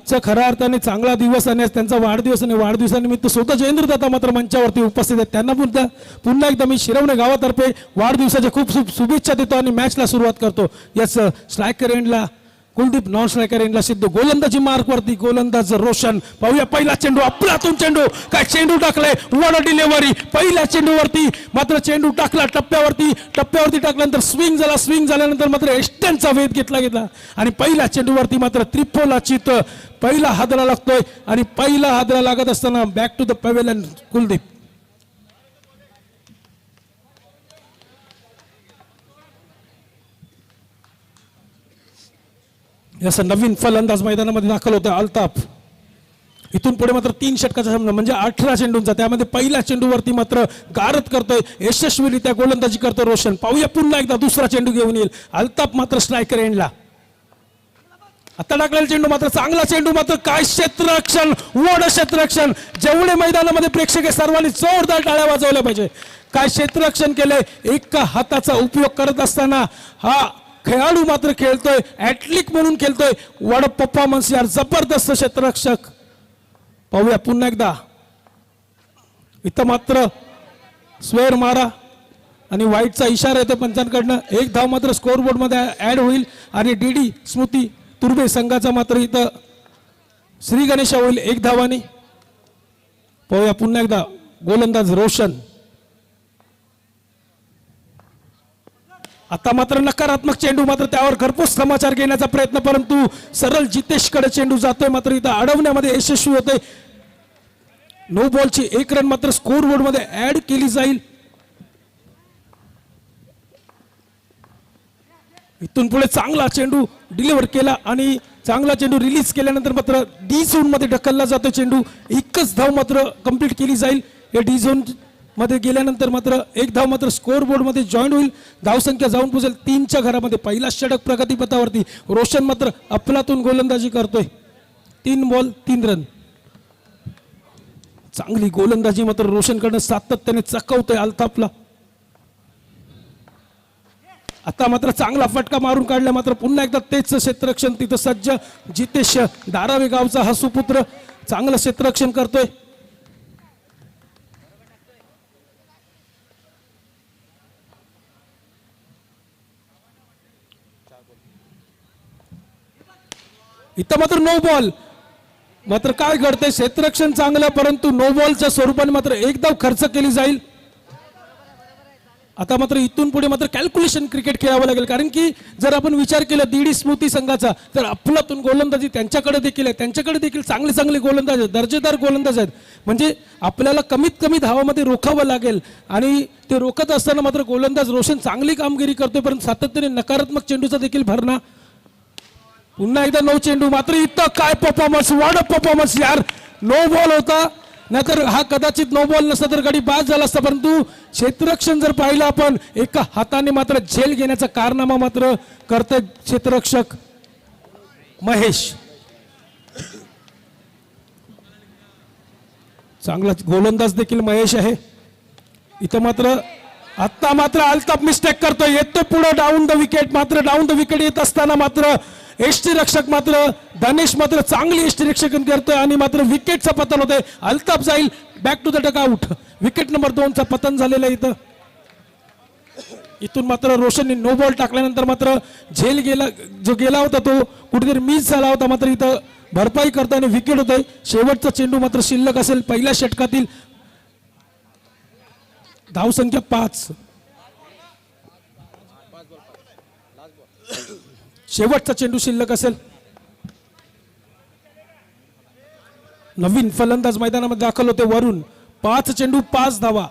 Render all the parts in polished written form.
आजचा खऱ्या अर्थाने चांगला दिवस आणि आज त्यांचा वाढदिवस आणि वाढदिवसानिमित्त स्वतः जयेंद्र दादा मात्र मंचावरती उपस्थित आहेत. त्यांना पुन्हा एकदा मी शिरवणे गावातर्फे वाढदिवसाच्या खूप शुभेच्छा देतो आणि मॅचला सुरुवात करतो. यस स्ट्रायकर एंडला कुलदीप, नॉन स्ट्रायकर एंडला सिद्ध, गोलंदाजी मार्कवरती गोलंदाज रोशन. पाहूया पहिला चेंडू, आपलातून चेंडू, काय चेंडू टाकलाय, वॉड डिलिव्हरी. पहिल्या चेंडूवरती मात्र चेंडू टाकला टप्प्यावरती टाकल्यानंतर स्विंग झाल्यानंतर मात्र एस्टनचा वेध घेतला आणि पहिल्या चेंडूवरती मात्र त्रिफोला चित पहिला हादरा लागतोय आणि पहिला हादरा लागत असताना back to the pavilion Kuldeep. असं नवीन फलंदाज मैदानामध्ये दाखल होतं अल्ताफ. इथून पुढे मात्र 3 षटकाचा सामना म्हणजे 18 चेंडूंचा, त्यामध्ये पहिल्या चेंडूवरती मात्र गारद करतोय, यशस्वीरित्या गोलंदाजी करतोय रोशन. पाहूया पुन्हा एकदा दुसरा चेंडू घेऊन येईल अल्ताफ मात्र स्ट्रायकर एंडला. आता टाकलेला चेंडू मात्र चांगला चेंडू, मात्र काय क्षेत्ररक्षण, वड क्षेत्ररक्षण. जेवढे मैदानामध्ये प्रेक्षक आहे सर्वांनी जोरदार टाळ्या वाजवल्या पाहिजे. काय क्षेत्ररक्षण केलंय, एका हाताचा उपयोग करत असताना हा खेळाडू मात्र खेळतोय, ॲथलीट म्हणून खेळतोय. वड परफॉर्मन्स यार, जबरदस्त क्षेत्ररक्षक. पाहूया पुन्हा एकदा, इथं मात्र स्वेअर मारा आणि वाईटचा इशारा येतो पंचांकडनं. एक धाव मात्र स्कोअरबोर्ड मध्ये ऍड होईल आणि डीडी स्मृती तुर्बे संघाचा मात्र इथं श्री गणेशा होईल 1 धावाने. पाहूया पुन्हा एकदा गोलंदाज रोशन. आता मात्र नकारात्मक चेंडू, मात्र त्यावर घरपोच समाचार घेण्याचा प्रयत्न, परंतु सरळ जितेशकडे चेंडू जातोय, मात्र इथं अडवण्यामध्ये यशस्वी होते. नो बॉलची 1 रन मात्र स्कोअरबोर्ड मध्ये ऍड केली जाईल. इथून पुढे चांगला चेंडू डिलिव्हर केला आणि चांगला चेंडू रिलीज केल्यानंतर मात्र डी झोन मध्ये ढकलला जातो चेंडू. 1च धाव मात्र कंप्लीट केली जाईल. या डी झोन मध्ये गेल्यानंतर मात्र 1 धाव मात्र स्कोअरबोर्ड मध्ये जॉईन होईल. धावसंख्या जाऊन पोहोचेल 3च्या घरामध्ये. पहिला षटक प्रगतीपथावरती. रोशन मात्र अफलातून गोलंदाजी करतोय. 3 बॉल 3 रन. चांगली गोलंदाजी मात्र रोशनकडनं सातत्याने चकवतोय अल्ताफला. आता मात्र चांगला फटका मारून काढला, मात्र पुन्हा एकदा तेच क्षेत्ररक्षण तिथं सज्ज. जितेश धारावे गावचा हा सुपुत्र चांगलं क्षेत्ररक्षण करतोय. इथं मात्र नो बॉल. मात्र काय घडतंय, क्षेत्ररक्षण चांगलं परंतु नो बॉलच्या स्वरूपाने मात्र 1 धाव खर्च केली जाईल. आता मात्र इथून पुढे मात्र कॅल्क्युलेशन क्रिकेट खेळावं लागेल, कारण की जर आपण विचार केला डीडी स्मृती संघाचा, तर अफलातून गोलंदाजी त्यांच्याकडे देखील आहे. त्यांच्याकडे देखील चांगले गोलंदाज आहेत, दर्जेदार गोलंदाज आहेत. म्हणजे आपल्याला कमीत कमी धावामध्ये रोखावं लागेल आणि ते रोखत असताना मात्र गोलंदाज रोशन चांगली कामगिरी करतोय, परंतु सातत्याने नकारात्मक चेंडूचा देखील भरणा. पुन्हा एकदा 9 चेंडू, मात्र इथं काय परफॉर्मन्स, वॉड परफॉर्मन्स यार. नो बॉल होता, नाहीतर हा कदाचित नो बॉल नसता तर गडी बाद झाला असता, परंतु क्षेत्ररक्षण जर पाहिलं आपण, एका हाताने मात्र झेल घेण्याचा कारनामा मात्र करतोय क्षेत्ररक्षक महेश. चांगला गोलंदाज देखील महेश आहे. इथं मात्र आता मात्र अल्ताफ मिस्टेक करतोय, येतो पुढे डाऊन द विकेट. मात्र डाऊन द विकेट येत असताना मात्र एष्टी रक्षक मात्र धनेश मात्र चांगली एष्टी रक्षण करतोय आणि मात्र विकेटचं पतन होतंय. अल्ताफ जाईल back to the dugout. Wicket number 2चा पतन झालेलं आहे इथं. इथून मात्र रोशनने नो बॉल टाकल्यानंतर मात्र झेल गेला होता तो कुठेतरी मिस झाला होता, मात्र इथं भरपाई करताना विकेट होतंय. शेवटचा चेंडू मात्र शिल्लक असेल पहिल्या षटकातील. धावसंख्या 5. शेवटचा चेंडू शिल्लक असेल. नवीन फलंदाज मैदानामध्ये दाखल होते वरून. 5 चेंडू 5 धावा.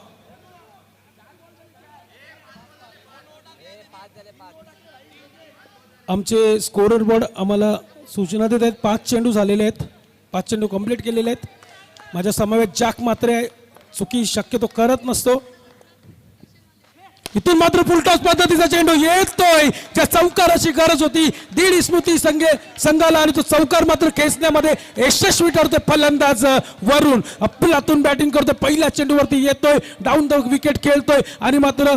आमचे स्कोरर बोर्ड आम्हाला सूचना देत आहेत 5 चेंडू झालेले आहेत, 5 चेंडू कंप्लीट केलेले आहेत. माझ्या समवेत जॅक मात्र चुकी शक्यतो करत नसतो. इथून मात्र फुलटॉस पद्धतीचा चेंडू येतोय, ज्या चौकाराची गरज होती दीड स्मृती संघाला आणि तो चौकार मात्र खेचण्यामध्ये यशस्वी ठरतोय फलंदाज वरून. अफलातून बॅटिंग करतोय, पहिल्या चेंडूवरती येतोय, डाऊन द विकेट खेळतोय आणि मात्र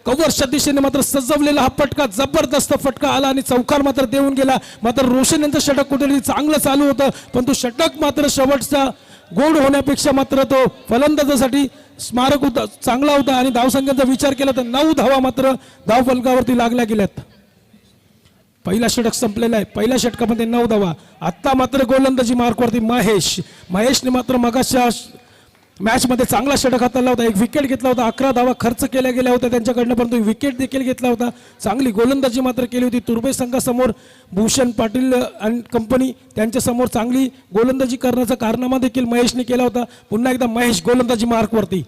कव्हरच्या दिशेने मात्र सजवलेला हा फटका, जबरदस्त फटका आला आणि चौकार मात्र देऊन गेला. मात्र रोशन यांचं षटक कुठेतरी चांगलं चालू होतं, पण तो षटक मात्र शेवटचा गोड होण्यापेक्षा मात्र तो फलंदाजासाठी स्मारक होता, चांगला होता. आणि धावसंख्येचा विचार केला तर 9 धावा मात्र धावफलकावरती लागल्या गेल्यात. पहिला षटक संपलेला आहे, पहिल्या षटकामध्ये 9 धावा. आता मात्र गोलंदाजी मार्कवरती महेशने मात्र मगाच्या मॅच मध्ये चांगला षटक हाताळला होता, एक विकेट घेतला होता, 11 धावा खर्च केल्या गेल्या होत्या त्यांच्याकडनं, परंतु विकेट देखील घेतला होता. चांगली गोलंदाजी मात्र केली होती. तुर्भे संघासमोर भूषण पाटील आणि कंपनी त्यांच्या समोर चांगली गोलंदाजी करण्याचा कारनामा देखील महेशने केला होता. पुन्हा एकदा महेश गोलंदाजी मार्कवरती.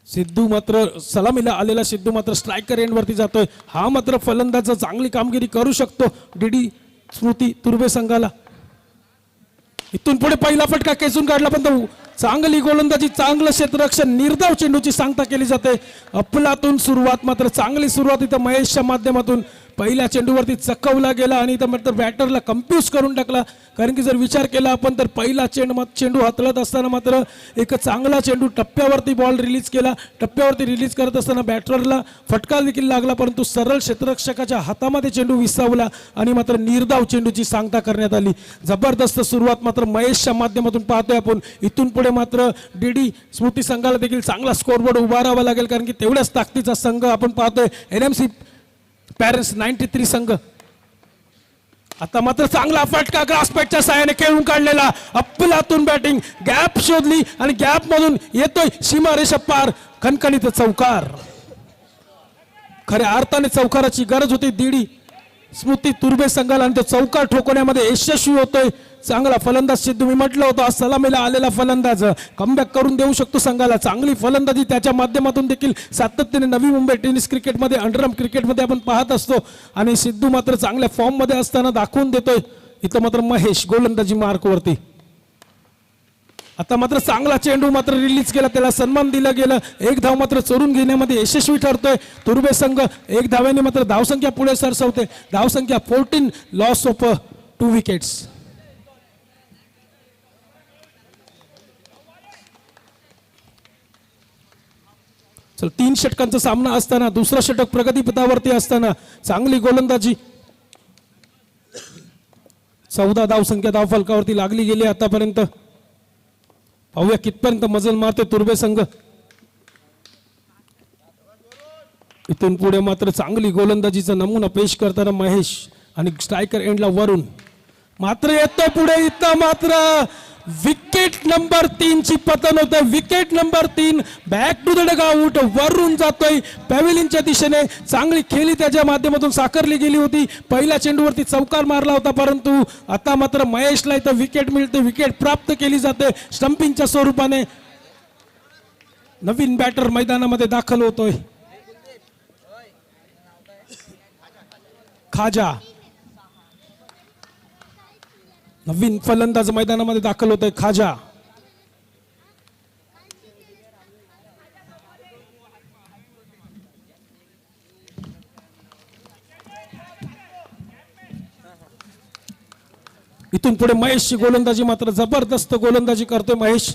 सिद्धू मात्र सलामीला आलेला सिद्धू मात्र स्ट्रायकर एंडवरती जातोय. हा मात्र फलंदाज चांगली कामगिरी करू शकतो डीडी स्मृती तुर्भे संघाला. इथून पुढे पहिला फटका खेचून काढला, पण तो चांगली गोलंदाजी, चांगलं क्षेत्ररक्षण, निर्धाव चेंडूची सांगता केली जाते. अफलातून सुरुवात, मात्र चांगली सुरुवात इथं महेशच्या माध्यमातून. पहिल्या चेंडूवरती चकवला गेला आणि इथं मात्र बॅटरला कन्फ्यूज करून टाकला. कारण की जर विचार केला आपण तर पहिला चेंडू हातळत असताना मात्र एक चांगला चेंडू टप्प्यावरती बॉल रिलीज केला. टप्प्यावरती रिलीज करत असताना बॅटरला फटका देखील लागला, परंतु सरळ क्षेत्ररक्षकाच्या हातामध्ये चेंडू विसावला आणि मात्र निर्धाव चेंडूची सांगता करण्यात आली. जबरदस्त सुरुवात मात्र महेशच्या माध्यमातून पाहतोय आपण. इथून पुढे मात्र डीडी स्मृती संघाला देखील चांगला स्कोरबोर्ड उभारावा लागेल, कारण की तेवढ्याच ताकदीचा संघ आपण पाहतोय एनएमसी पॅरेंट्स 93 संघ. आता मात्र चांगला फटका ग्रासपॅटच्या साहाय्याने खेळून काढलेला, अफलातून बॅटिंग, गॅप शोधली आणि गॅप मधून येतोय सीमारेषा पार, खणखणीत चौकार. खऱ्या अर्थाने चौकाराची गरज होती डीडी स्मृती तुर्भे संघाला आणि तो चौकार ठोकवण्यामध्ये यशस्वी होतोय. चांगला फलंदाज सिद्धू, मी म्हटलं होतं सलामीला आलेला फलंदाज कमबॅक करून देऊ शकतो संघाला. चांगली फलंदाजी त्याच्या माध्यमातून देखील सातत्याने नवी मुंबई टेनिस क्रिकेटमध्ये, अंडरआर्म क्रिकेटमध्ये आपण पाहत असतो. आणि सिद्धू मात्र चांगल्या फॉर्म मध्ये असताना दाखवून देतोय. इथं मात्र महेश गोलंदाजी मार्कवरती. आता मात्र चांगला चेंडू मात्र रिलीज केला, त्याला सन्मान दिला गेला. एक धाव मात्र चोरून घेण्यामध्ये यशस्वी ठरतोय तुर्भे संघ. एक धाव्याने मात्र धावसंख्या पुढे सरसवते. धावसंख्या 14, लॉस ऑफ 2 विकेट्स. चल 3 षटकांचा सामना असताना दुसरा षटक प्रगतीपथावरती असताना चांगली गोलंदाजी. 14 धावसंख्या धावफलकावरती लागली गेली आतापर्यंत. पाहूया कितपर्यंत मजल मारते तुर्भे संघ. इथून पुढे मात्र चांगली गोलंदाजीचा नमुना पेश करताना महेश आणि स्ट्रायकर एंडला वरून मात्र येतो पुढे. इथं मात्र विकेट नंबर 3 ची पतन होते. Wicket number 3 back to the dugout, वरून जातोय पॅव्हिलियनच्या दिशेने. चांगली खेळी त्याच्या माध्यमातून साकारली गेली होती. पहिल्या चेंडूवरती चौकार मारला होता, परंतु आता मात्र महेशला इथं विकेट मिळते, विकेट प्राप्त केली जाते स्टंपिंगच्या स्वरूपाने. नवीन बॅटर मैदानामध्ये दाखल होतोय, खाजा. नवीन फलंदाज मैदानामध्ये दाखल होतोय खाजा. इथून पुढे महेशची गोलंदाजी, मात्र जबरदस्त गोलंदाजी करतोय महेश.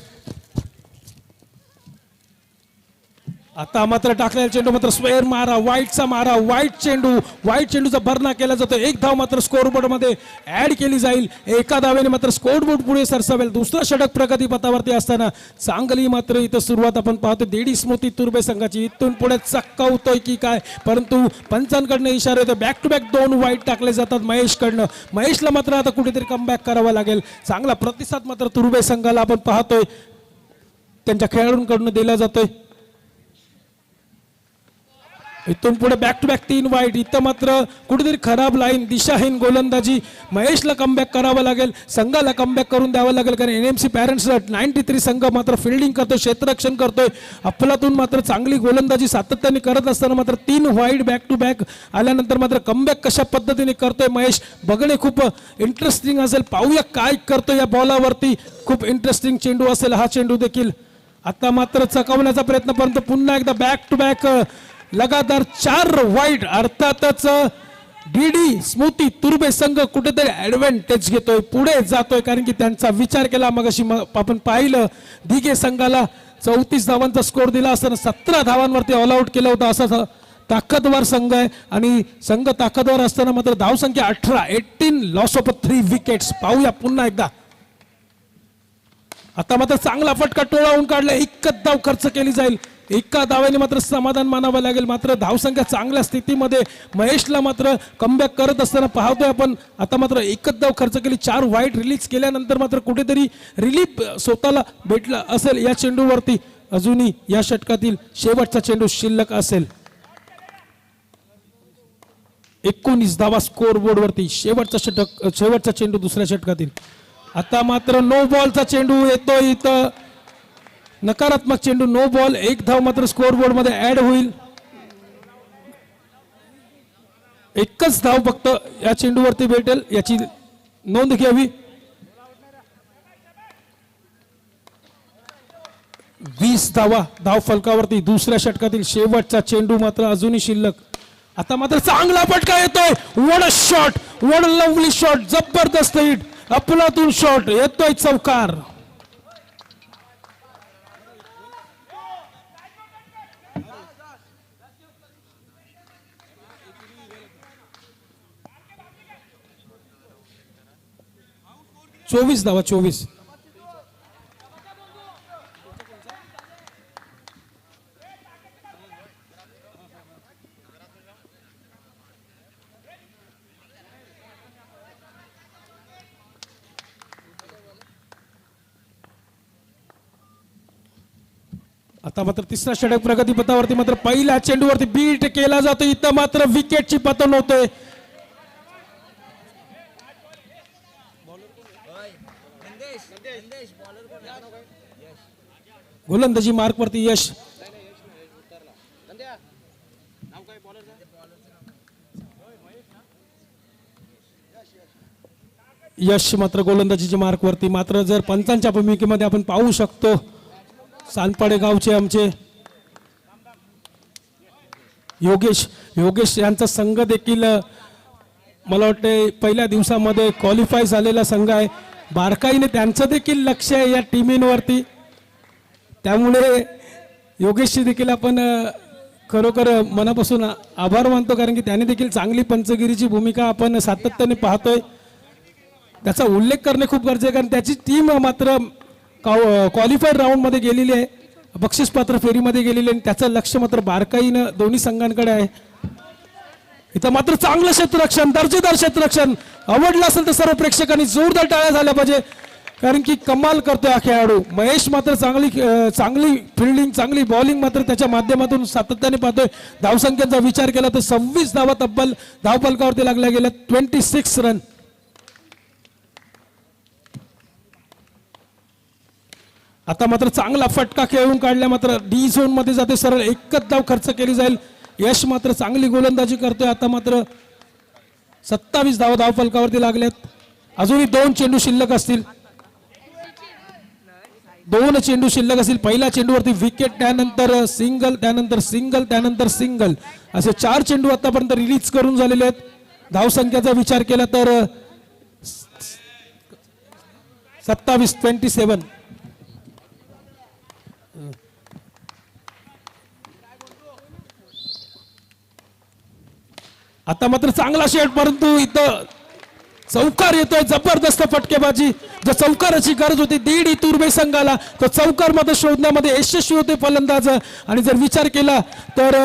आता मात्र टाकलेला चेंडू मात्र स्क्वेअर मारा, वाईटचा मारा, वाईट चेंडूचा भरणा केला जातो. एक धाव मात्र स्कोरबोर्ड मध्ये ऍड केली जाईल. एका धावेने मात्र स्कोरबोर्ड पुढे सरसावेल. दुसरा षटक प्रगतीपथावरती असताना चांगली मात्र इथं सुरुवात आपण पाहतो डीडी स्मृती तुर्भे संघाची. इथून पुढे चक्कावतोय की काय, परंतु पंचांकडनं इशारा येतो. बॅक टू बॅक 2 वाईट टाकले जातात महेशकडनं. महेशला मात्र आता कुठेतरी कमबॅक करावा लागेल. चांगला प्रतिसाद मात्र तुर्भे संघाला आपण पाहतोय त्यांच्या खेळाडूंकडून दिला जातोय. इथून पुढे बॅक टू बॅक 3 वाईट. इथं मात्र कुठेतरी खराब लाईन, दिशाहीन गोलंदाजी. महेशला कमबॅक करावं लागेल, संघाला कमबॅक करून द्यावं लागेल, कारण एनएमसी पॅरेंट्स 93 संघ मात्र फिल्डिंग करतोय, क्षेत्ररक्षण करतोय. अफलातून मात्र चांगली गोलंदाजी सातत्याने करत असताना मात्र 3 वाईट बॅक टू बॅक आल्यानंतर मात्र कमबॅक कशा पद्धतीने करतोय महेश बघणे खूप इंटरेस्टिंग असेल. पाहूया काय करतोय या बॉलावरती. खूप इंटरेस्टिंग चेंडू असेल हा चेंडू देखील. आता मात्र चकवण्याचा प्रयत्न, परंतु पुन्हा एकदा बॅक टू बॅक लगातार 4 वाईट. अर्थातच डीडी स्मृती तुर्भे संघ कुठेतरी ऍडव्हान्टेज घेतोय, पुढे जातोय, कारण की त्यांचा विचार केला. मग अशी आपण पाहिलं दिघे संघाला 34 धावांचा स्कोर दिला असताना 17 धावांवरती ऑल आउट केलं होतं. असा ताकदवर संघ आहे आणि संघ ताकदवर असताना मात्र धावसंख्या 18 लॉस ऑफ 3 विकेट्स. पाहूया पुन्हा एकदा. आता मात्र चांगला फटका टोळावून काढला. एकच धाव खर्च केली जाईल. एका धावाने मात्र समाधान मानावं लागेल. मात्र धावसंख्या चांगल्या स्थितीमध्ये महेशला मात्र कमबॅक करत असताना पाहतोय आपण. आता मात्र एकच धाव खर्च केली. 4 वाईट रिलीज केल्यानंतर मात्र कुठेतरी रिलीफ स्वतःला भेटला असेल या चेंडूवरती. अजूनही या षटकातील शेवटचा चेंडू शिल्लक असेल. 19 धावा स्कोर बोर्ड वरती. शेवटचा चेंडू दुसऱ्या षटकातील. आता मात्र नो बॉलचा चेंडू येतोय इथं. नकारात्मक चेंडू, नो बॉल. 1 धाव मात्र स्कोर बोर्ड मध्ये ऍड होईल. एकच धाव फक्त या चेंडूवरती भेटेल याची नोंद घ्यावी. 20 धावा धाव फलकावरती. दुसऱ्या षटकातील शेवटचा चेंडू मात्र अजूनही शिल्लक. आता मात्र चांगला फटका येतोय. What a shot, what a lovely shot. जबरदस्त हिट, अफलातून शॉट येतोय. चौकार. चोवीस धावा. 24. आता मात्र तिसरा षटक प्रगतीपथावरती. मात्र पहिल्या चेंडूवरती बीट केला जातो. इथं मात्र विकेटची पतन होते. गोलंदाजी मार्क वरती यश. यश मात्र गोलंदाजीच्या मार्क वरती. मात्र जर पंचांच्या भूमिकेमध्ये आपण पाहू शकतो सानपाडे गावचे आमचे योगेश यांचा संघ देखील मला वाटते पहिल्या दिवसामध्ये क्वालिफाय झालेला संघ आहे. बारकाईने त्यांचं देखील लक्ष आहे या टीमवरती. त्यामुळे योगेशची देखील आपण खरोखर मनापासून आभार मानतो, कारण की त्याने देखील चांगली पंचगिरीची भूमिका आपण सातत्याने पाहतोय. त्याचा उल्लेख करणे खूप गरजेचे आहे, कारण त्याची टीम मात्र क्वालिफाईड राऊंडमध्ये गेलेली आहे, बक्षीसपात्र फेरीमध्ये गेलेली आहे. त्याचं लक्ष मात्र बारकाईनं दोन्ही संघांकडे आहे. इथं मात्र चांगलं क्षेत्ररक्षण, दर्जेदार क्षेत्ररक्षण. आवडलं असेल तर सर्व प्रेक्षकांनी जोरदार टाळ्या झाल्या पाहिजे, कारण की कमाल करतोय हा खेळाडू महेश. मात्र चांगली फिल्डिंग, चांगली बॉलिंग मात्र त्याच्या माध्यमातून सातत्याने पाहतोय. धावसंख्येचा विचार केला तर 26 धावा तब्बल धावफलकावरती लागल्या गेल्या. 26 रन. आता मात्र चांगला फटका खेळून काढल्या, मात्र डी झोन मध्ये जाते सरळ. एकच धाव खर्च केली जाईल. यश मात्र चांगली गोलंदाजी करतोय. आता मात्र 27 धावा धावफलकावरती लागल्यात. अजूनही 2 चेंडू शिल्लक असतील. 2 चेंडू शिल्लक असतील. पहिल्या चेंडूवरती विकेट, त्यानंतर सिंगल, त्यानंतर सिंगल, त्यानंतर सिंगल, असे 4 चेंडू आतापर्यंत रिलीज करून झालेले आहेत. धावसंख्येचा विचार केला तर 27. आता मात्र चांगला शेट, परंतु इथं चौकार येतोय. जबरदस्त फटकेबाजी. जर चौकाराची गरज होती दीड तुर्बे संघाला, तर चौकार मध्ये शोधण्यामध्ये यशस्वी होते फलंदाज. आणि जर विचार केला तर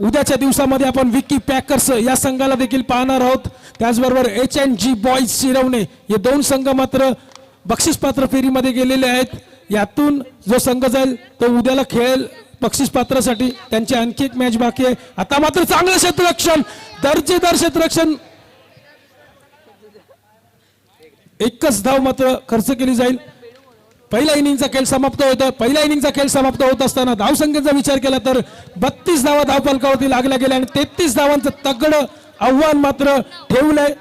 उद्याच्या दिवसामध्ये आपण विकी पॅकर्स या संघाला देखील पाहणार आहोत. त्याचबरोबर HNG बॉईज शिरवणे हे 2 संघ मात्र बक्षीसपात्र फेरीमध्ये गेलेले आहेत. यातून जो संघ जाईल तो उद्याला खेळेल बक्षीस पात्रासाठी. त्यांची आणखी एक मॅच बाकी आहे. आता मात्र चांगलं क्षेत्ररक्षण, दर्जेदार क्षेत्ररक्षण. एकच धाव मात्र खर्च केली जाईल. पहिल्या इनिंगचा खेळ समाप्त होता. पहिल्या इनिंगचा खेळ समाप्त होत असताना धावसंख्येचा विचार केला तर 32 धावा धावफलकावरती लागल्या गेल्या आणि 33 धावांचं तगडं आव्हान मात्र ठेवलंय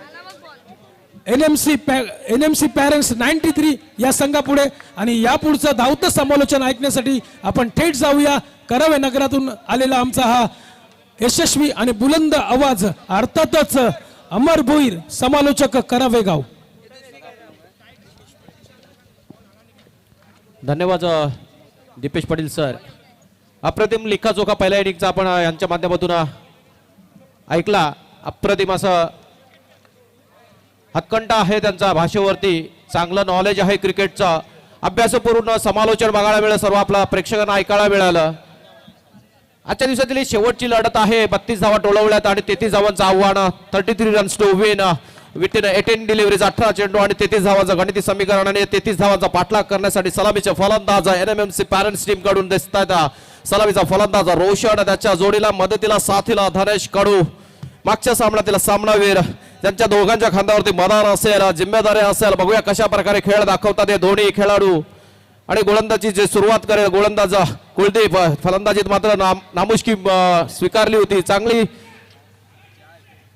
NMC पॅरेंट्स 93 या संघापुढे. आणि यापुढचं धावतं समालोचन ऐकण्यासाठी आपण थेट जाऊया. करावे नगरातून आलेला आमचा हा यशस्वी आणि बुलंद आवाज, अर्थातच अमर भोईर समालोचक करावे गाव. धन्यवाद दीपेश पाटील सर, अप्रतिम लिखाजोखा पहिल्या इनिंगचा आपण यांच्या माध्यमातून ऐकला. अप्रतिम असं हत्कंठा आहे त्यांचा भाषेवरती, चांगलं नॉलेज आहे क्रिकेटचं, अभ्यासपूर्ण समालोचन बघायला मिळालं, सर्व आपला प्रेक्षकांना ऐकायला मिळालं. आजच्या दिवसातील शेवटची लढत आहे. 32 धावा टोलवल्यात आणि 33 धावांचं आव्हान, 33 runs to win within 18 deliveries, 18 चेंडू आणि 33 धावांचं गणिती समीकरण आणि 33 धावांचा पाठलाग करण्यासाठी सलामीचे फलंदाज NMMC पॅरेंट्स टीम कडून दिसतात. सलामीचा फलंदाज रोशन, त्याच्या जोडीला मदतीला साथीला धनेश कडू, मागच्या सामन्यातील सामनावीर, त्यांच्या दोघांच्या खांद्यावरती मदार असेल, जिम्मेदारी असेल. बघूया कशा प्रकारे खेळ दाखवतात हे दोन्ही खेळाडू. आणि गोलंदाजी जे सुरुवात करेल गोलंदाज कुलदीप, फलंदाजीत मात्र नामुष्की स्वीकारली होती, चांगली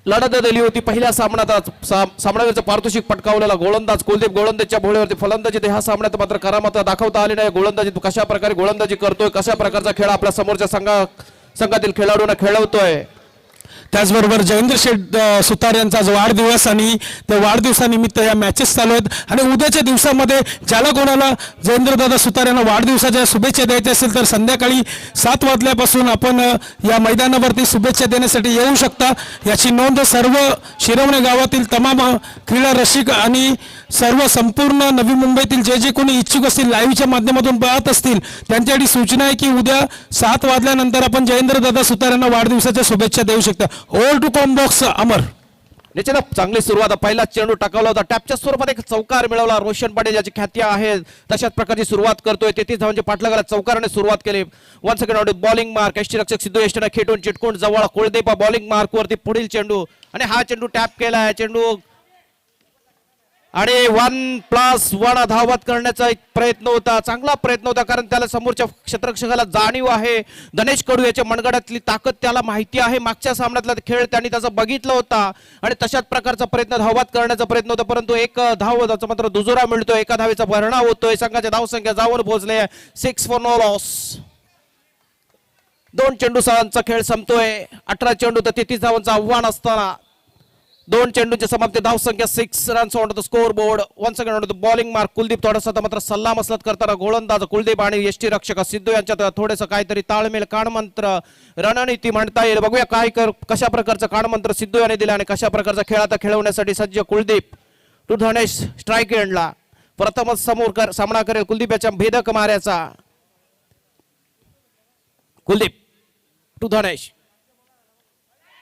लढत दिली होती. पहिल्या सामन्यात सामनावीरचं पारितोषिक पटकावलेला गोलंदाज कुलदीप, गोलंदाजीच्या भोळीवरती फलंदाजीत ह्या सामन्यात मात्र करामत दाखवता आली नाही. गोलंदाजीत कशा प्रकारे गोलंदाजी करतोय, कशा प्रकारचा खेळ आपल्या समोरच्या संघातील खेळाडूंना खेळवतोय. त्याचबरोबर जयेंद्र शेठ सुतार यांचा आज वाढदिवस आणि त्या वाढदिवसानिमित्त या मॅचेस चालू आहेत. आणि उद्याच्या दिवसामध्ये ज्याला कोणाला जयेंद्रदादा सुतार यांना वाढदिवसाच्या शुभेच्छा द्यायच्या असेल तर संध्याकाळी 7 वाजल्यापासून आपण या मैदानावरती शुभेच्छा देण्यासाठी येऊ शकता. याची नोंद सर्व शिरवणे गावातील तमाम क्रीडा रसिक आणि सर्व संपूर्ण नवी मुंबईतील जे जे कोणी इच्छुक असतील, लाईव्हच्या माध्यमातून पाहत असतील, त्यांच्यासाठी सूचना आहे की उद्या 7 वाजल्यानंतर आपण जयेंद्रदादा सुतार यांना वाढदिवसाच्या शुभेच्छा देऊ शकता. ऑल टू कॉम्बॉक्स अमर. निश्चित चांगली सुरुवात, पहिला चेंडू टाकवला होता, टॅपच्या स्वरूपात एक चौकार मिळवला. रोशन पाटील याची ख्याती आहे, तशाच प्रकारची सुरुवात करतोय. 33 धावांच्या पाठलागाला चौकाराने सुरुवात केली. 1 सेकंड बॉलिंग मार्क, यष्टीरक्षक सिद्धू यष्टीने खेटून चिटकून जवळ, कुलदीप बॉलिंग मार्क वरती पुढील चेंडू आणि हा चेंडू टॅप केला. चेंडू आणि 1+1 धावत करण्याचा एक प्रयत्न होता, चांगला प्रयत्न होता, कारण त्याला समोरच्या क्षेत्ररक्षकाला जाणीव आहे. धनेश कडू याच्या मनगडातली ताकद त्याला माहिती आहे. मागच्या सामन्यातला खेळ त्यांनी त्याचा बघितला होता आणि तशाच प्रकारचा प्रयत्न धावत करण्याचा प्रयत्न होता, परंतु एक धाव त्याचा मात्र दुजोरा मिळतोय. एका धावेचा भरणा होतोय. संघाच्या धावसंख्या जाऊन पोहोचले 6 फॉर नो लॉस. 2 चेंडू सहांचा खेळ संपतोय. 18 चेंडू तर 33 धावांचं आव्हान असताना 2 चेंडूच्या समाप्ती, धावसंख्या 6 runs on the score board. 1 second on the bowling mark. Kuldeep थोडासा मात्र सल्ला मसलत करताना गोलंदाज कुलदीप आणि यष्टीरक्षक सिद्धू यांच्यात थोडंसं काहीतरी ताळमेळ, कानमंत्र, रणनीती म्हणता येईल. बघूया कशा प्रकारचं कानमंत्र सिद्धू यांनी दिला आणि कशा प्रकारचा खेळ आता खेळवण्यासाठी सज्ज कुलदीप. टू धनेश स्ट्राईक एंडला प्रथमच समोर सामना करेल कुलदीप याच्या भेदक माऱ्याचा. कुलदीप टू धनेश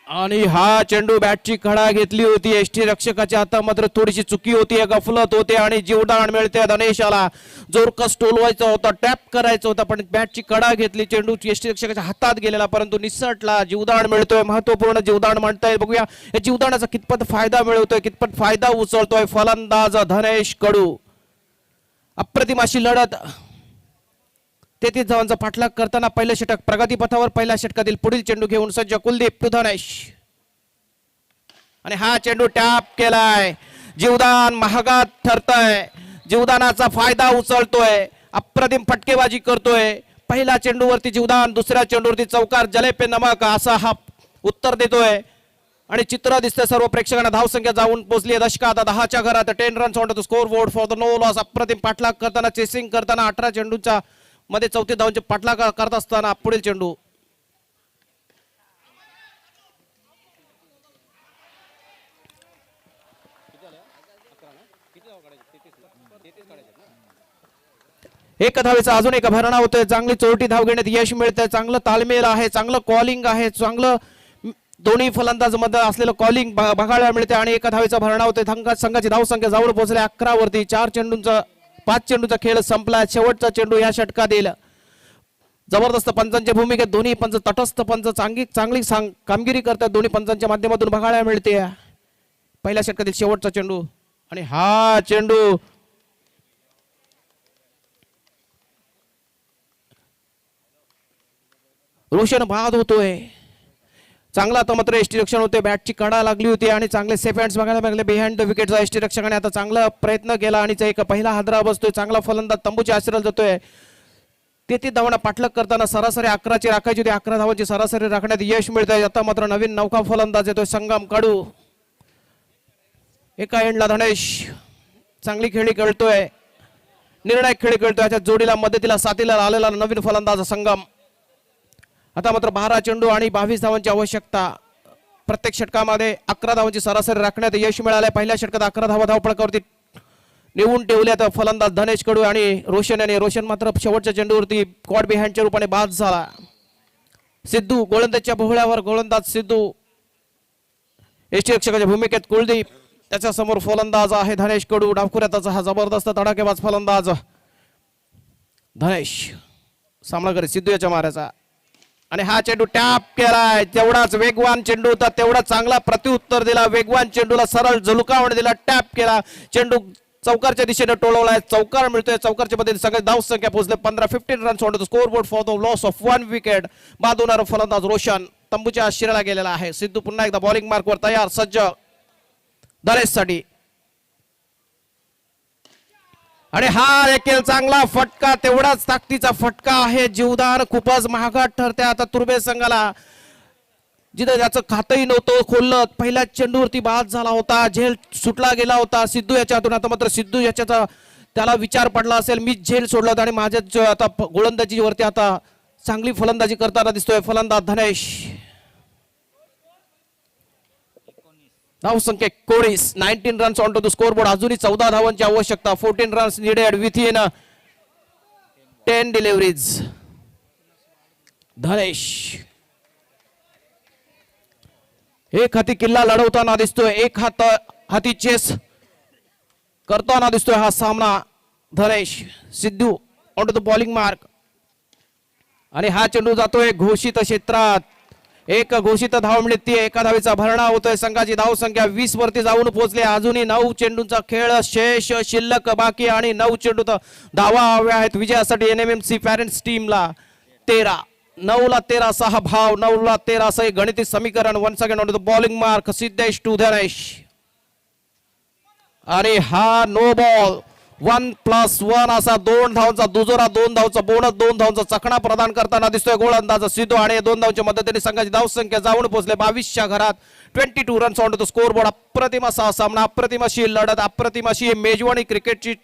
आणि हा चेंडू बॅटची कडा घेतली होती. एसटी रक्षकाच्या हातात मात्र थोडीशी चुकी होती, गफलत होते आणि जीवदान मिळते. धनेशाला जोरकस टोलवायचा होता, टॅप करायचा होता, पण बॅटची कडा घेतली. चेंडू एसटी रक्षकाच्या हातात गेलेला, परंतु निसटला. जीवदान मिळतोय, महत्वपूर्ण जीवदान म्हणता येईल. बघूया या जीवदानाचा कितपत फायदा मिळवतोय, कितपत फायदा उचलतोय फलंदाज धनेश कडू. अप्रतिम अशी लढत. 33 धावांचा पाठलाग करताना पहिलं षटक प्रगतीपथावर. पहिल्या षटकातील पुढील चेंडू घेऊन सज्ज कुलदीप टू धनेश आणि हा चेंडू टॅप केलाय. जीवदान महागात ठरतंय, जीवदानाचा फायदा उचलतोय, अप्रतिम फटकेबाजी करतोय. पहिल्या चेंडूवरती जीवदान, दुसऱ्या चेंडूवरती चौकार, जले पे नमक असा हा उत्तर देतोय. आणि चित्र दिसतंय सर्व प्रेक्षकांना. धावसंख्या जाऊन पोहोचली आहे दशकात 10च्या घरात. 10 runs on the score board for the no loss. अप्रतिम पाठलाग करताना, चेसिंग करताना 18 चेंडूच्या मध्ये 34 धावांचे पाठलाग करत असताना पुढील चेंडू. एक धावेचा अजून एक भरणा होतोय. चांगली चोरटी धाव घेण्यात यश मिळतंय. चांगलं ताळमेळ आहे, चांगलं कॉलिंग आहे, चांगलं दोन्ही फलंदाज मध्ये असलेलं कॉलिंग बघायला मिळते आणि एका धावेचा भरणा होतोय. संघाची धावसंख्या जवळ पोहोचली 11 वरती. 5 चेंडूचा खेळ संपला. शेवटचा चेंडू या षटकातील. जबरदस्त पंचांच्या भूमिकेत दोन्ही पंच, तटस्थ पंच, चांगली कामगिरी करतात. दोन्ही पंचांच्या माध्यमातून बघायला मिळते. पहिल्या षटकातील शेवटचा चेंडू आणि हा चेंडू रोशन बाद होतोय. चांगला आता मात्र एसटी रक्षण होते. बॅटची कडा लागली होती आणि चांगले सेफ हँड्स बघायला मिळाले बिहाइंड द विकेटचा. एसटी रक्षकाने आता चांगला प्रयत्न केला आणि एक पहिला हादरा बसतोय. चांगला फलंदाज तंबूच्या आश्रयाला जातोय. 33 धावांना पाठलाग करताना सरासरी 11ची राखायची होती. 11 धावांची सरासरी राखण्यात यश मिळतंय. आता मात्र नवीन नौका फलंदाज येतोय संगम कडू. एका एंडला धनेश चांगली खेळी खेळतोय. निर्णायक खेळ खेळतो. याच्या जोडीला मदतीला साथीला आलेला नवीन फलंदाज संगम. आता मात्र 12 चेंडू आणि 22 धावांची आवश्यकता. प्रत्येक षटकामध्ये 11 धावांची सरासरी राखण्यात यश मिळाले. पहिल्या षटकात 11 धावा धावपळकावरती नेऊन ठेवल्यात फलंदाज धनेश कडू आणि रोशन याने. रोशन मात्र शेवटच्या चेंडूवरती कॉट बिहाइंडच्या रूपाने बाद झाला. सिद्धू गोलंदाजच्या भोवळ्यावर गोलंदाज सिद्धू. यष्टीरक्षकाच्या भूमिकेत कुलदीप. त्याच्या समोर फलंदाज आहे धनेश कडू. डावखुऱ्याचा हा जबरदस्त तडाखेबाज फलंदाज धनेश. सामना करीत सिद्धू याच्या माऱ्याचा आणि हा चेंडू टॅप केलाय. तेवढाच वेगवान चेंडू होता, तेवढा चांगला प्रत्युत्तर दिला. वेगवान चेंडूला सरळ झुलकावून दिला, टॅप केला. चेंडू चौकारच्या दिशेने टोलवलाय. चौकार मिळतोय. चौकारच्या मध्ये सगळे धाव संख्या पोहोचले 15 runs on the score board for the loss of 1 wicket. बाद होणारा फलंदाज रोशन तंबूच्या शिराला गेलेला आहे. सिद्धू पुन्हा एकदा बॉलिंग मार्कवर तयार सज्ज धनेशसाठी. आणि हा देखील चांगला फटका, तेवढाच ताकदीचा फटका आहे. जीवदान खूपच महागात ठरते आता तुर्बे संघाला, जिथं त्याचं खातही नव्हतं खोललं. पहिल्या चेंडूवरती बाद झाला होता, झेल सुटला गेला होता सिद्धू याच्यातून. आता मात्र सिद्धू याच्याचा त्याला विचार पडला असेल, मी झेल सोडला होता आणि माझ्या आता गोलंदाजीवरती आता चांगली फलंदाजी करताना दिसतोय फलंदाज धनेश. धाव संख्या 19, 19 runs on to the score board. अजूनही 14 धावांची आवश्यकता. 14 runs needed within 10 deliveries. Dhanesh एक हाती किल्ला लढवताना दिसतोय, एक हाती चेस करताना दिसतोय हा सामना. Dhanesh Sidhu on to the bowling mark आणि हा चेंडू जातोय घोषित क्षेत्रात. एक घोषित धाव मिळते. एका धावेचा भरणा होतोय. संघाची धाव संख्या 20 वरती जाऊन पोहोचले. अजूनही 9 चेंडूंचा खेळ शेष शिल्लक बाकी आणि 9 चेंडू धावा हव्या आहेत विजयासाठी NMMC पॅरेंट्स टीमला. 13 9ला 13 6 भाव, 9ला 13 असं गणिती समीकरण. Once again on the bowling mark Siddhesh to Dhanesh. आणि हा नो बॉल 1+1 असा 2 धावांचा दुजोरा, 2 धावांचा बोनस, 2 धावांचा चकणा प्रदान करताना दिसतोय गोलंदाज सिद्धू. आणि 2 धावांच्या मदतीने संघाची धाव संख्या जाऊन पोहोचले 22च्या घरात. 22 runs on the score board. अप्रतिम असा सामना, अप्रतिम अशी लढत, अप्रतिम अशी मेजवानी, क्रिकेटची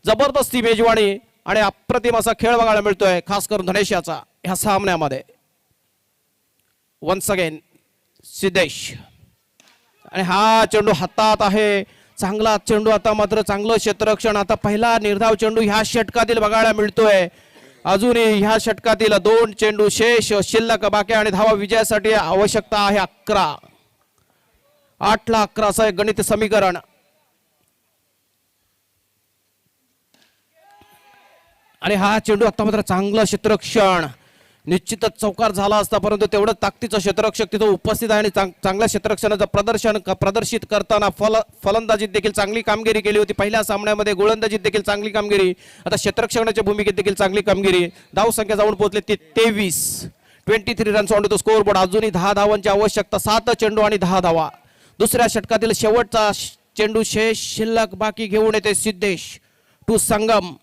जबरदस्ती मेजवानी आणि अप्रतिम असा खेळ बघायला मिळतोय खास करून धनेशाचा ह्या सामन्यामध्ये. वन्स अगेन सिद्धेश आणि हा चेंडू हातात आहे. चांगला चेंडू. आता मात्र चांगलं क्षेत्ररक्षण. आता पहिला निर्धाव चेंडू ह्या षटकातील बघायला मिळतोय. अजूनही ह्या षटकातील 2 चेंडू शेष शिल्लक बाकी आणि धावा विजयासाठी आवश्यकता आहे 11. 8ला 11 असं एक गणित समीकरण. आणि हा चेंडू आता मात्र चांगलं क्षेत्ररक्षण. निश्चितच चौकार झाला असता, परंतु तेवढं ताकदीचं क्षेत्ररक्षक तिथं उपस्थित आहे आणि चांगल्या क्षेत्ररक्षणाचं प्रदर्शित करताना फलंदाजीत देखील चांगली कामगिरी केली होती. पहिल्या सामन्यामध्ये गोलंदाजीत देखील चांगली कामगिरी, आता क्षेत्ररक्षणाच्या भूमिकेत देखील चांगली कामगिरी. धाव संख्या जाऊन पोहोचले ती 23 runs on to the score board. अजूनही 10 धावांची आवश्यकता. 7 चेंडू आणि 10 धावा. दुसऱ्या षटकातील शेवटचा चेंडू शेष शिल्लक बाकी घेऊन येते सिद्धेश टू संगम.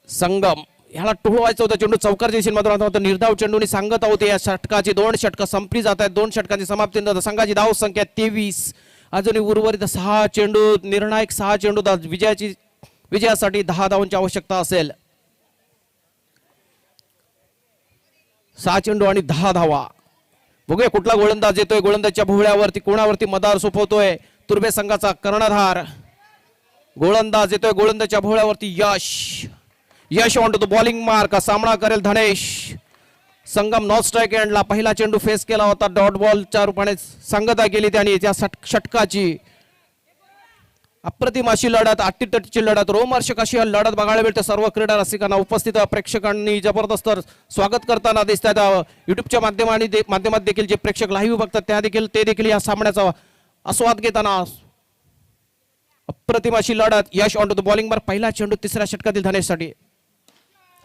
संगम ह्याला टोळवायचं होतं चेंडू चौकारच्या दिशेने, मात्र निर्धाव चेंडूने सांगत होते या षटकाची 2 षटकं संपली जात आहेत. 2 षटकांची समाप्ती. संघाची धाव संख्या 23. अजूनही उर्वरित 6 चेंडू, निर्णायक 6 चेंडू. विजयासाठी 10 धावांची आवश्यकता असेल. 6 चेंडू आणि 10 धावा. बघूया कुठला गोलंदाज येतोय. गोलंदाजच्या भोवळ्यावरती कोणावरती मदार सोपवतोय तुर्बे संघाचा कर्णधार. गोलंदाज येतोय गोलंदाजच्या भोवळ्यावरती Yash on to the bowling mark. सामना करेल धनेश. संगम नॉट स्ट्राईक एंडला पहिला चेंडू फेस केला होता. डॉट बॉलच्या रूपाने सांगता केली त्यांनी त्या षटकाची. अप्रतिम अशी लढत, अटीतटीची लढत, रोमहर्षक अशी लढत बघायला मिळते. सर्व क्रीडा रसिकांना, उपस्थित प्रेक्षकांनी जबरदस्त स्वागत करताना दिसतात. युट्यूबच्या माध्यमात देखील जे प्रेक्षक लाईव्ह बघतात ते देखील या सामन्याचा आस्वाद घेताना. अप्रतिम अशी लढत. Yash on to the bowling mark. पहिला चेंडू तिसऱ्या षटकातील धनेशसाठी.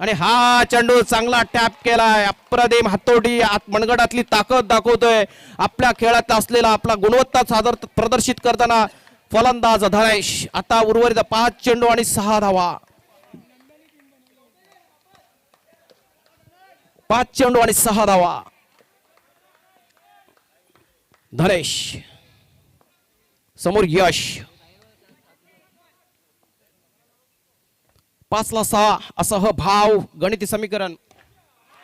आणि हा चेंडू चांगला टॅप केलाय. अप्रतिम हातोडी, मनगटातली ताकद दाखवतोय. आपल्या खेळात असलेला आपला गुणवत्ता सादर प्रदर्शित करताना फलंदाज धनेश. आता उर्वरित 5 चेंडू आणि 6 धावा. 5 चेंडू आणि 6 धावा. धनेश समोर यश 5-6 असं ह भाव गणिती समीकरण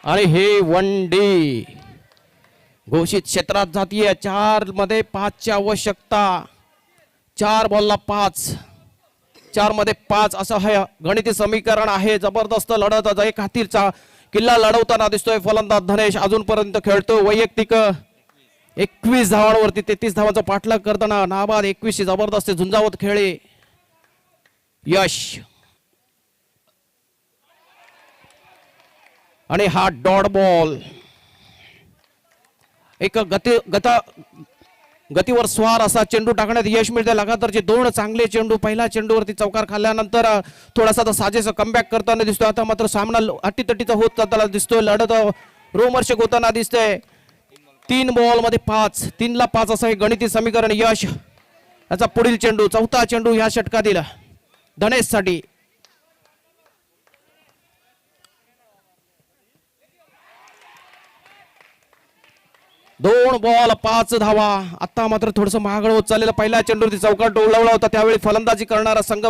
आणि हे 1 डे घोषित क्षेत्रात जातीय 4 मध्ये 5 ची आवश्यकता 4 बॉलला 5 4 मध्ये 5 असं हे गणिती समीकरण आहे. जबरदस्त लढत एक हातीचा किल्ला लढवताना दिसतोय फलंदाज धनेश अजूनपर्यंत खेळतो. वैयक्तिक 21 धावांवरती 33 धावांचा पाठलाग करताना नाबाद 21 जबरदस्त झुंजावत खेळले यश आणि हा डॉट बॉल एक गतीवर स्वार असा चेंडू टाकण्यात यश मिळते. लगातारचे 2 चांगले चेंडू पहिला चेंडूवरती चौकार खाल्ल्यानंतर थोडासा साजेसा कमबॅक करताना दिसतोय. आता मात्र सामना अटीतटीचा होत जाताना दिसतोय. लढत रोमर्षक होताना दिसतंय. 3 बॉल मध्ये 5 3 ला 5 असं हे गणिती समीकरण यश याचा पुढील चेंडू चौथा चेंडू ह्या षटकातील धनेश साठी 2 बॉल 5 धावा. आता मात्र थोडस महागड होत चाललेलं पहिल्या चेंडूवरती चौकार टोलवला होता त्यावेळी फलंदाजी करणारा संघ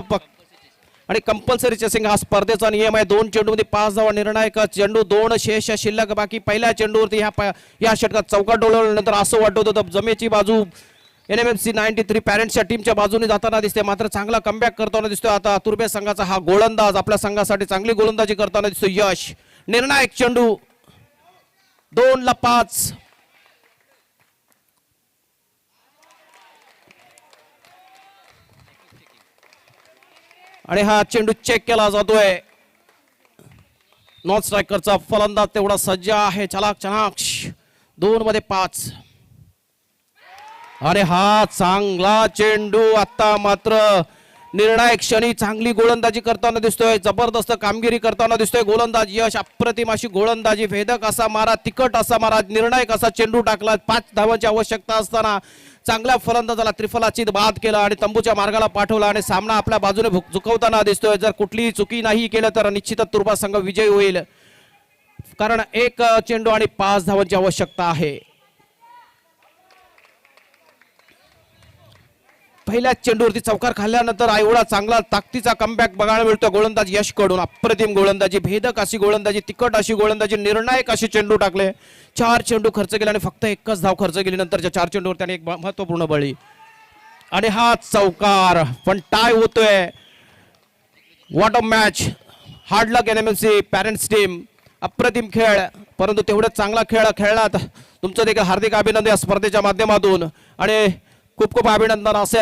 आणि कंपल्सरी चेसिंग हा स्पर्धेचा नियम आहे. 2 चेंडूमध्ये 5 धावा निर्णायक चेंडू 2 शेष शिल्लक बाकी. पहिल्या चेंडूवरती या षटकात चौकार टोलवल्यानंतर असं वाटत होतं जमेची बाजू NMFC 93 पॅरेंट्सच्या टीमच्या बाजूने जाताना दिसते. मात्र चांगला कमबॅक करताना दिसतोय. आता तुर्बे संघाचा हा गोलंदाज आपल्या संघासाठी चांगली गोलंदाजी करताना दिसतो यश. निर्णायक चेंडू 2 ला 5 आणि हा चेंडू चेक केला जातोय. नॉन स्ट्रायकरचा फलंदाज तेवढा सज्ज आहे. चलाक चनाक्ष 2 मध्ये 5 आणि हा चांगला चेंडू आता मात्र निर्णायक क्षणी चांगली गोलंदाजी करताना दिसतोय. जबरदस्त कामगिरी करताना दिसतोय गोलंदाज यश. अप्रतिम अशी गोलंदाजी भेदक असा मारा तिकट असा मारा निर्णायक असा चेंडू टाकला. 5 धावांची आवश्यकता असताना चांगल्या फलंदाजाला त्रिफलाची बाद केला आणि तंबूच्या मार्गाला पाठवला आणि सामना आपल्या बाजूने झुकवताना दिसतोय. जर कुठलीही चुकी नाही केलं तर निश्चितच तुर्बा संघ विजयी होईल कारण 1 चेंडू आणि 5 धावांची आवश्यकता आहे. पहिल्या चेंडूवरती चौकार खाल्ल्यानंतर एवढा चांगला ताकदीचा कमबॅक बघायला मिळतो गोलंदाज यश कडून. अप्रतिम गोलंदाजी भेदक अशी गोलंदाजी तिकट अशी गोलंदाजी निर्णायक अशी चेंडू टाकले. 4 चेंडू खर्च केले आणि फक्त 1च धाव खर्च केली. नंतरच्या 4 चेंडूवर त्याने एक महत्वपूर्ण बळी आणि हा चौकार पण टाय होतोय. What a match. Hard luck NMFC parents team. अप्रतिम खेळ परंतु तेवढंच चांगला खेळ खेळलात. तुमचं देखील हार्दिक अभिनंदन या स्पर्धेच्या माध्यमातून आणि खूप खूप अभिनंदन असेल.